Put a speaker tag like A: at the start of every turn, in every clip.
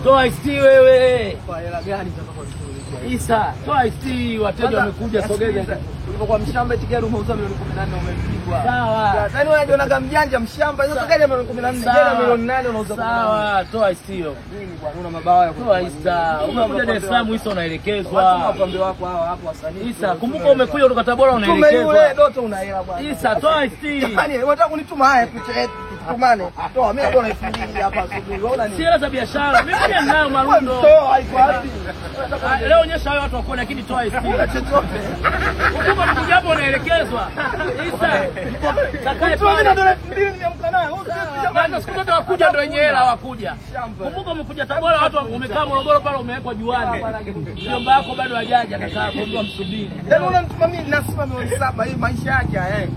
A: Toa IST wewe.
B: Kwa hela gani sasa kwa kutuliza?
A: Isa, toa IST, wateja wamekuja, sogeza.
B: Ulipokuwa mshamba eti gari umeuza milioni 18 umepigwa.
A: Sawa.
B: Yaani wewe unajiona kama mjanja mshamba, hizo gari milioni 18, gari milioni 8 unauza.
A: Sawa, toa IST hiyo.
B: Nini bwana, una mabawa ya
A: toa IST. Umekuja Dar es Salaam Isa unaelekezwa.
B: Watu wapambe wako hawa hapo wasanii.
A: Isa, kumbuka umekuja kutoka Tabora unaelekezwa.
B: Wewe Doto una hela bwana.
A: Isa, toa IST.
B: Yaani unataka kunituma haya picha yetu tutumane. Toa mimi bwana 2000 hapa asubuhi. Unaona nini?
A: Si hela za biashara. Mimi pia ninayo marundo.
B: Toa haiko wapi?
A: Leo onyesha hayo watu wakuone, lakini toa IST.
B: Chochote.
A: Kumbuka mkuja hapo unaelekezwa. Isa, takae pale.
B: Mimi ndo 2000 nimeamka nayo.
A: Bwana siku zote wakuja ndio wenye hela wakuja. Kumbuka umekuja Tabora, watu wamekaa Morogoro pale umewekwa juani. Mjomba wako bado hajaja kakaa kuomba msubiri.
B: Yaani unanituma mimi nasema milioni 7 hii maisha yake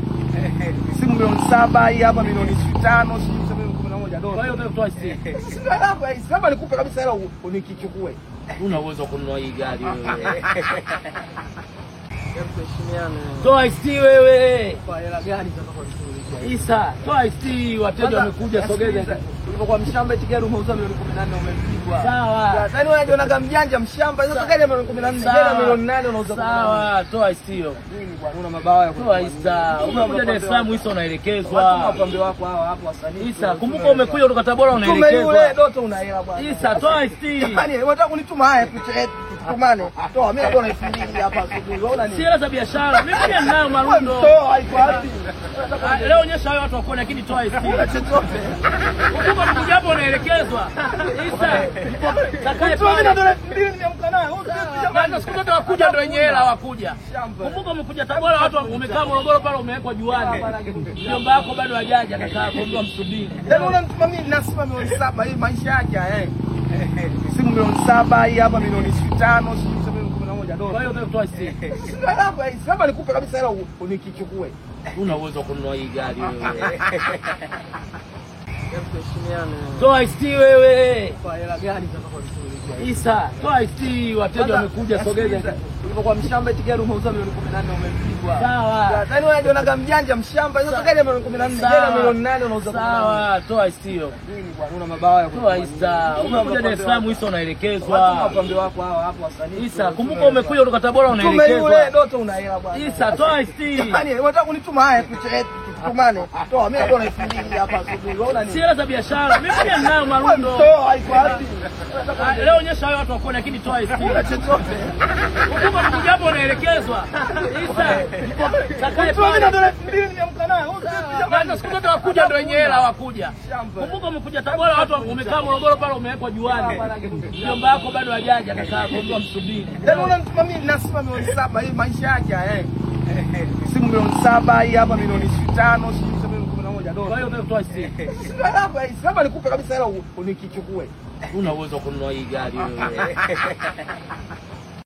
B: simu milioni 7 hii hapa milioni 5 sijui milioni 11 dola.
A: Kwa hiyo utatoa IST.
B: Sio hapa hii. Sasa nikupe kabisa hela unikichukue.
A: Una uwezo wa kununua hii gari wewe. Toa IST wewe.
B: Kwa hela gani sasa kwa kutuliza?
A: Isa, toa IST, wateja wamekuja, sogeza.
B: Ulipokuwa mshamba eti gari umeuza milioni 18 umepigwa.
A: Sawa.
B: Yaani wewe unajiona kama mjanja mshamba, hizo gari milioni 18, gari milioni 8 unauza.
A: Sawa, toa IST hiyo.
B: Nini bwana, una mabawa ya
A: toa IST. Umekuja Dar es Salaam Isa unaelekezwa.
B: Watu wapambe wako hawa hapo wasanii.
A: Isa, kumbuka umekuja kutoka Tabora unaelekezwa.
B: Wewe Doto una hela bwana.
A: Isa, toa IST.
B: Yaani unataka kunituma haya picha yetu tutumane. Toa mimi bwana 2000 hapa asubuhi. Unaona nini?
A: Si hela za biashara. Mimi pia ninayo marundo.
B: Toa haiko wapi?
A: Leo onyesha hayo watu wakuone, lakini toa IST.
B: Chochote.
A: Kumbuka mkuja hapo unaelekezwa. Isa, takae
B: Mimi
A: pale.
B: ndo 2000 nimeamka nayo.
A: Bwana siku zote wakuja ndio wenye hela wakuja. Kumbuka umekuja Tabora, watu wamekaa Morogoro pale umewekwa juani. Mjomba wako bado hajaja kakaa kuomba msubiri.
B: Yaani unanituma mimi nasema milioni 7 hii maisha yake simu milioni 7 hii hapa milioni 5 sijui milioni 11 dola.
A: Kwa hiyo utatoa IST.
B: Sio hapa hii. Sasa nikupe kabisa hela unikichukue.
A: Una uwezo wa kununua hii gari wewe. Toa IST wewe.
B: Kwa hela gani sasa kwa kutuliza?
A: Isa, toa IST, wateja wamekuja, sogeza.
B: Ulipokuwa mshamba eti gari umeuza milioni 18 umepigwa.
A: Sawa.
B: Yaani wewe unajiona kama mjanja mshamba, hizo gari milioni 18, gari milioni 8 unauza.
A: Sawa, toa IST hiyo.
B: Nini bwana, una mabawa ya
A: toa IST. Umekuja Dar es Salaam Isa unaelekezwa.
B: Watu wapambe wako hawa hapo wasanii.
A: Isa, kumbuka umekuja kutoka Tabora unaelekezwa.
B: Wewe Doto una hela bwana.
A: Isa, toa IST.
B: Yaani unataka kunituma haya picha yetu tutumane. Toa mimi bwana 2000 hapa asubuhi. Unaona nini?
A: Si hela za biashara. Mimi pia ninayo marundo.
B: Toa haiko wapi?
A: Leo onyesha hayo watu wakuone, lakini toa IST.
B: Chochote.
A: Kumbuka mkuja hapo unaelekezwa. Isa, takae
B: Mimi
A: pale.
B: ndo 2000 nimeamka nayo.
A: Bwana siku zote wakuja ndio wenye hela wakuja. Kumbuka umekuja Tabora, watu wamekaa Morogoro pale umewekwa juani. Mjomba wako bado hajaja kakaa kuomba msubiri.
B: Yaani unanituma mimi nasema milioni 7 hii maisha yake simu milioni 7 hii hapa milioni 5 sijui milioni 11 dola.
A: Kwa hiyo utatoa IST.
B: Sio hapa hii. Sasa nikupe kabisa hela unikichukue.
A: Una uwezo wa kununua hii gari wewe.